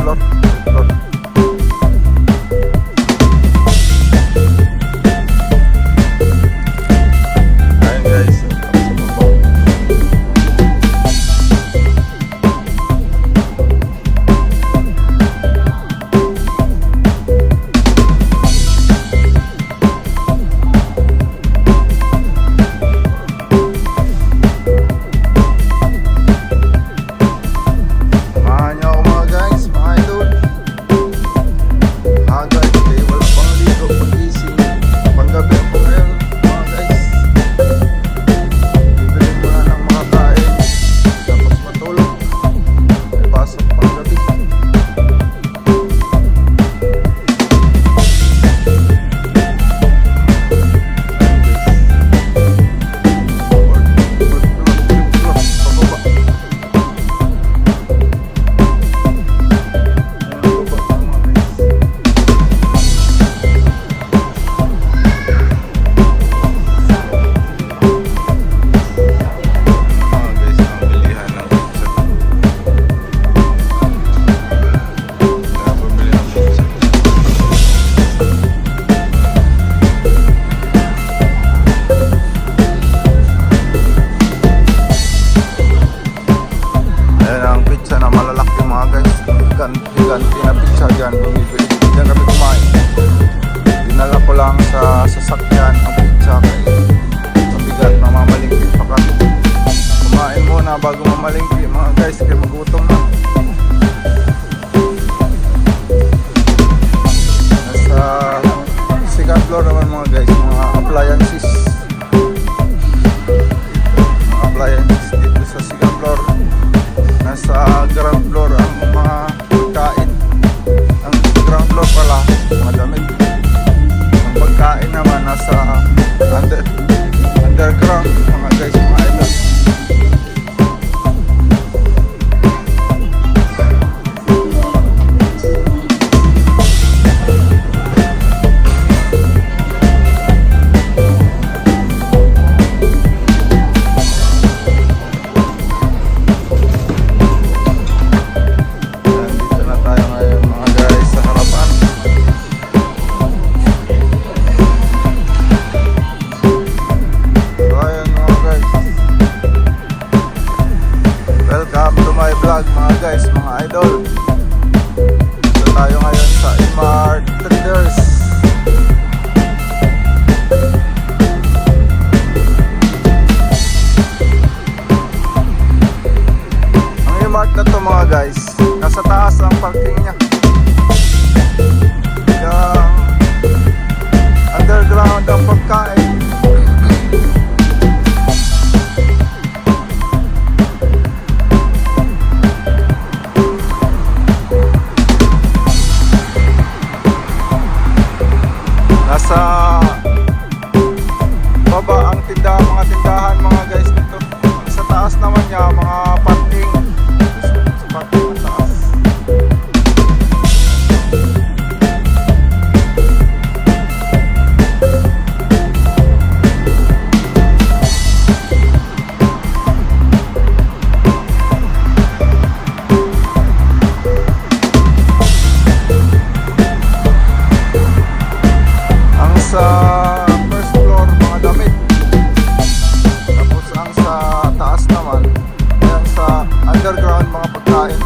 floor. Floor. Ayan guys. Ganti na pizza dyan, bumibili dyan kami kumain. Dinala ko lang sa sasakyan ang pizza kay mabigat na mamalingki pa kami. Kumain muna bago mamalingki mga guys, kaya magutom na. Nasa second floor naman mga guys, mga appliances. Mga appliances dito sa second floor. Nasa ground floor ang mga pagkain. Ang ground floor pala mga damit. Ang pagkain naman nasa underground mga guys, mga idol. Mga guys, mga idol, dito tayo ngayon sa Imart Traders. Ang Imart na to mga guys, nasa taas ang parking nya. Yung underground ang pagkain. Nasa baba ang mga tindahan mga guys dito. Sa taas naman niya mga parking. Sa parking na taas. Sa first floor mga damit, tapos ang sa taas naman, ayan sa underground mga pagkain,